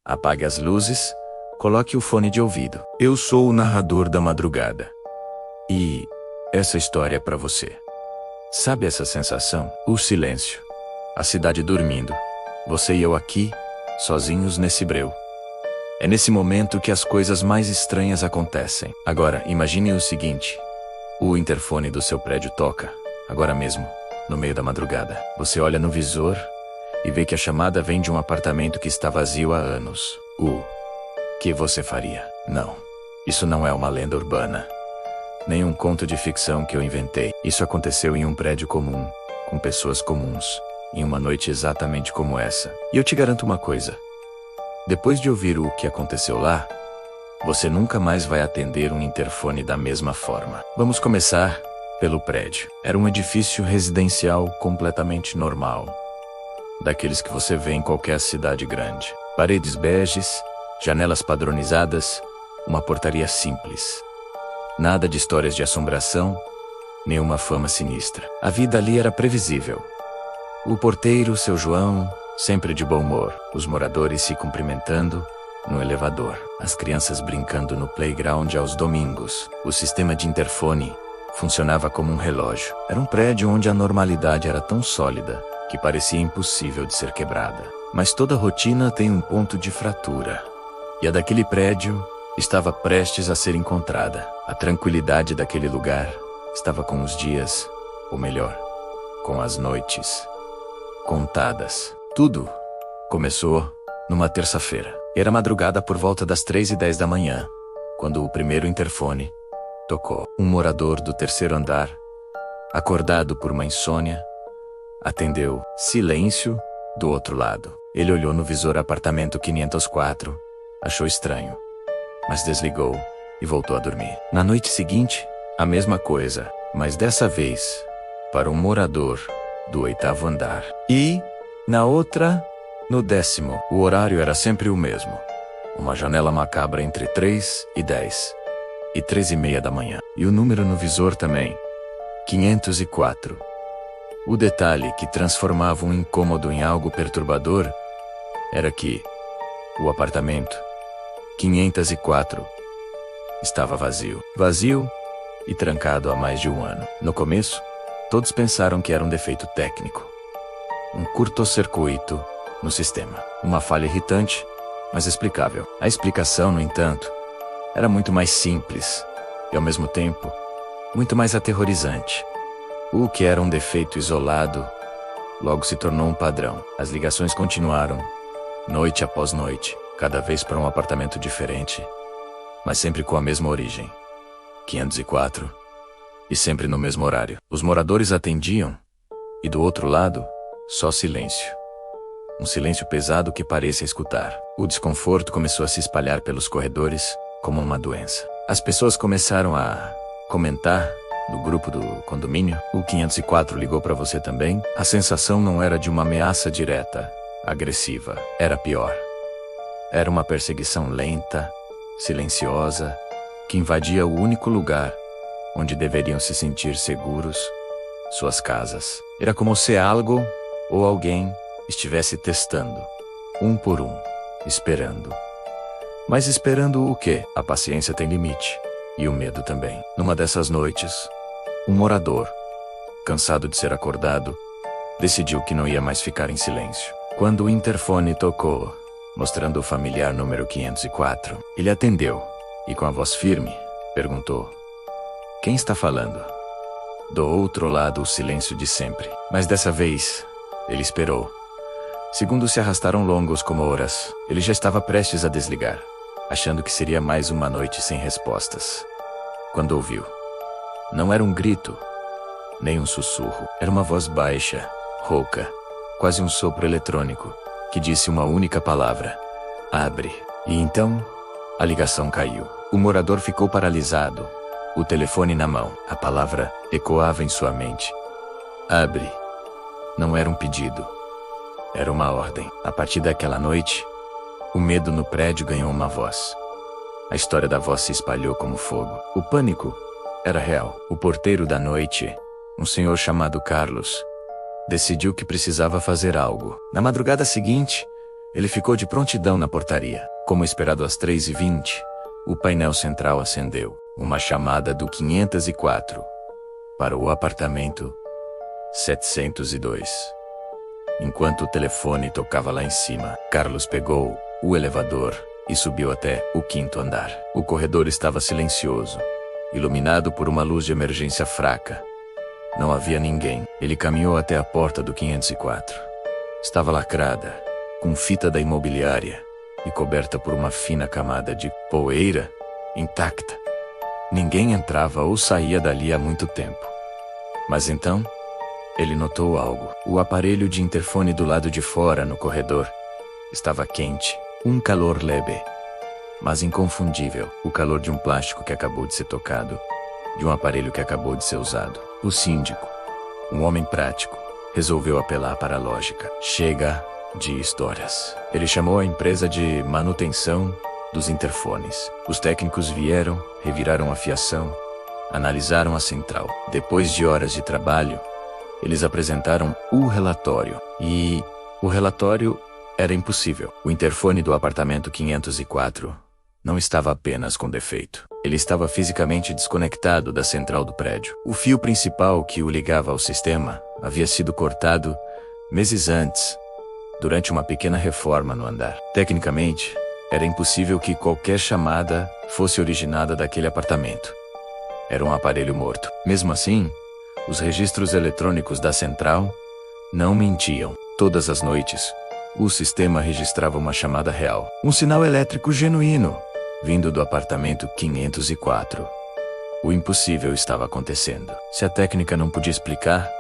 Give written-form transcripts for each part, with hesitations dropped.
Apague as luzes, coloque o fone de ouvido. Eu sou o narrador da madrugada. E essa história é pra você. Sabe essa sensação? O silêncio. A cidade dormindo. Você e eu aqui, sozinhos nesse breu. É nesse momento que as coisas mais estranhas acontecem. Agora, imagine o seguinte. O interfone do seu prédio toca, agora mesmo, no meio da madrugada. Você olha no visor e vê que a chamada vem de um apartamento que está vazio há anos. O que você faria? Não. Isso não é uma lenda urbana. Nem um conto de ficção que eu inventei. Isso aconteceu em um prédio comum, com pessoas comuns, em uma noite exatamente como essa. E eu te garanto uma coisa. Depois de ouvir o que aconteceu lá, você nunca mais vai atender um interfone da mesma forma. Vamos começar pelo prédio. Era um edifício residencial completamente normal. Daqueles que você vê em qualquer cidade grande. Paredes beges, janelas padronizadas, uma portaria simples. Nada de histórias de assombração, nenhuma fama sinistra. A vida ali era previsível. O porteiro, seu João, sempre de bom humor. Os moradores se cumprimentando no elevador. As crianças brincando no playground aos domingos. O sistema de interfone funcionava como um relógio. Era um prédio onde a normalidade era tão sólida que parecia impossível de ser quebrada. Mas toda rotina tem um ponto de fratura. E a daquele prédio estava prestes a ser encontrada. A tranquilidade daquele lugar estava com os dias, ou melhor, com as noites, contadas. Tudo começou numa terça-feira. Era madrugada por volta das 3h10 da manhã, quando o primeiro interfone tocou. Um morador do terceiro andar, acordado por uma insônia, atendeu. Silêncio do outro lado. Ele olhou no visor apartamento 504, achou estranho, mas desligou e voltou a dormir. Na noite seguinte, a mesma coisa, mas dessa vez para um morador do 8º andar. E, na outra, no 10º, o horário era sempre o mesmo. Uma janela macabra entre 3h10 e 3h30 da manhã. E o número no visor também, 504. O detalhe que transformava um incômodo em algo perturbador era que o apartamento 504 estava vazio. Vazio e trancado há mais de um ano. No começo, todos pensaram que era um defeito técnico. Um curto-circuito no sistema. Uma falha irritante, mas explicável. A explicação, no entanto, era muito mais simples e, ao mesmo tempo, muito mais aterrorizante. O que era um defeito isolado, logo se tornou um padrão. As ligações continuaram, noite após noite, cada vez para um apartamento diferente, mas sempre com a mesma origem. 504, e sempre no mesmo horário. Os moradores atendiam, e do outro lado, só silêncio. Um silêncio pesado que parecia escutar. O desconforto começou a se espalhar pelos corredores como uma doença. As pessoas começaram a comentar no grupo do condomínio. O 504 ligou para você também? A sensação não era de uma ameaça direta, agressiva. Era pior. Era uma perseguição lenta, silenciosa, que invadia o único lugar onde deveriam se sentir seguros, suas casas. Era como se algo ou alguém estivesse testando, um por um, esperando. Mas esperando o quê? A paciência tem limite, e o medo também. Numa dessas noites, um morador, cansado de ser acordado, decidiu que não ia mais ficar em silêncio. Quando o interfone tocou, mostrando o familiar número 504, ele atendeu e, com a voz firme, perguntou: "Quem está falando?" Do outro lado, o silêncio de sempre. Mas dessa vez, ele esperou. Segundos se arrastaram longos como horas. Ele já estava prestes a desligar, achando que seria mais uma noite sem respostas, quando ouviu. Não era um grito, nem um sussurro. Era uma voz baixa, rouca, quase um sopro eletrônico, que disse uma única palavra: "Abre." E então, a ligação caiu. O morador ficou paralisado, o telefone na mão. A palavra ecoava em sua mente. "Abre." Não era um pedido. Era uma ordem. A partir daquela noite, o medo no prédio ganhou uma voz. A história da voz se espalhou como fogo. O pânico era real. O porteiro da noite, um senhor chamado Carlos, decidiu que precisava fazer algo. Na madrugada seguinte, Ele ficou de prontidão na portaria. Como esperado às 3h20, o painel central acendeu. Uma chamada do 504 para o apartamento 702. Enquanto o telefone tocava lá em cima, Carlos pegou o elevador e subiu até o 5º andar. O corredor estava silencioso, iluminado por uma luz de emergência fraca. Não havia ninguém. Ele caminhou até a porta do 504. Estava lacrada, com fita da imobiliária e coberta por uma fina camada de poeira intacta. Ninguém entrava ou saía dali há muito tempo. Mas então, ele notou algo. O aparelho de interfone do lado de fora, no corredor, estava quente. Um calor leve, mas inconfundível. O calor de um plástico que acabou de ser tocado, de um aparelho que acabou de ser usado. O síndico, um homem prático, resolveu apelar para a lógica. Chega de histórias. Ele chamou a empresa de manutenção dos interfones. Os técnicos vieram, reviraram a fiação, analisaram a central. Depois de horas de trabalho, eles apresentaram o relatório. E o relatório era impossível. O interfone do apartamento 504 não estava apenas com defeito. Ele estava fisicamente desconectado da central do prédio. O fio principal que o ligava ao sistema havia sido cortado meses antes, durante uma pequena reforma no andar. Tecnicamente, era impossível que qualquer chamada fosse originada daquele apartamento. Era um aparelho morto. Mesmo assim, os registros eletrônicos da central não mentiam. Todas as noites, o sistema registrava uma chamada real. Um sinal elétrico genuíno, vindo do apartamento 504. O impossível estava acontecendo. Se a técnica não podia explicar,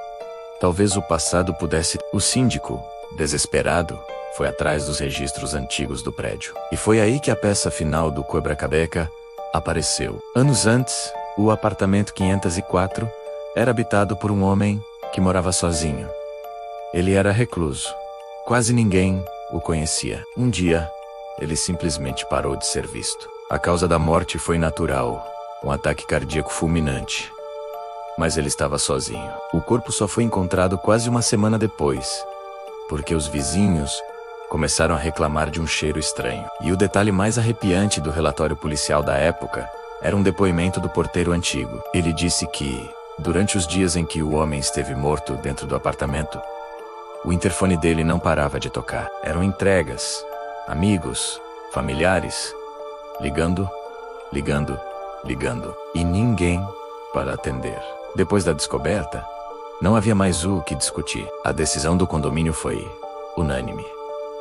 talvez o passado pudesse. O síndico, desesperado, foi atrás dos registros antigos do prédio. E foi aí que a peça final do quebra-cabeça apareceu. Anos antes, o apartamento 504 era habitado por um homem que morava sozinho. Ele era recluso. Quase ninguém o conhecia. Um dia, ele simplesmente parou de ser visto. A causa da morte foi natural, um ataque cardíaco fulminante. Mas ele estava sozinho. O corpo só foi encontrado quase uma semana depois, porque os vizinhos começaram a reclamar de um cheiro estranho. E o detalhe mais arrepiante do relatório policial da época era um depoimento do porteiro antigo. Ele disse que, durante os dias em que o homem esteve morto dentro do apartamento, o interfone dele não parava de tocar. Eram entregas, amigos, familiares, ligando, ligando, ligando, e ninguém para atender. Depois da descoberta, não havia mais o que discutir. A decisão do condomínio foi unânime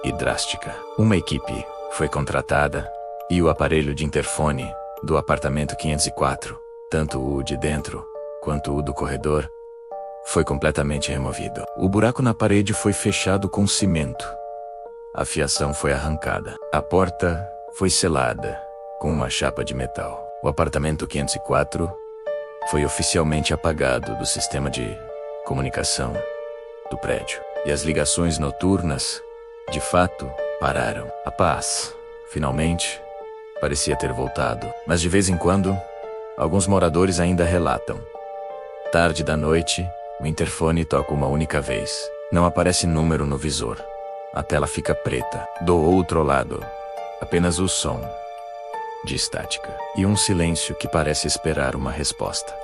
e drástica. Uma equipe foi contratada e o aparelho de interfone do apartamento 504, tanto o de dentro quanto o do corredor, foi completamente removido. O buraco na parede foi fechado com cimento. A fiação foi arrancada. A porta foi selada com uma chapa de metal. O apartamento 504 foi oficialmente apagado do sistema de comunicação do prédio. E as ligações noturnas, de fato, pararam. A paz, finalmente, parecia ter voltado. Mas de vez em quando, alguns moradores ainda relatam. Tarde da noite, o interfone toca uma única vez. Não aparece número no visor. A tela fica preta. Do outro lado, apenas o som de estática e um silêncio que parece esperar uma resposta.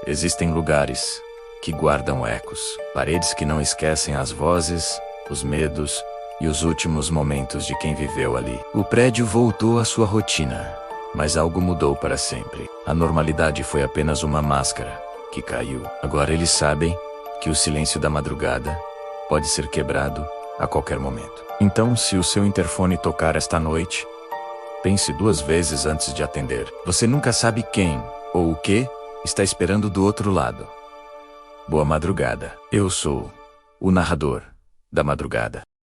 Existem lugares que guardam ecos, paredes que não esquecem as vozes, os medos e os últimos momentos de quem viveu ali. O prédio voltou à sua rotina, mas algo mudou para sempre. A normalidade foi apenas uma máscara que caiu. Agora eles sabem que o silêncio da madrugada pode ser quebrado a qualquer momento. Então, se o seu interfone tocar esta noite, pense 2 vezes antes de atender. Você nunca sabe quem ou o que está esperando do outro lado. Boa madrugada. Eu sou o narrador da madrugada.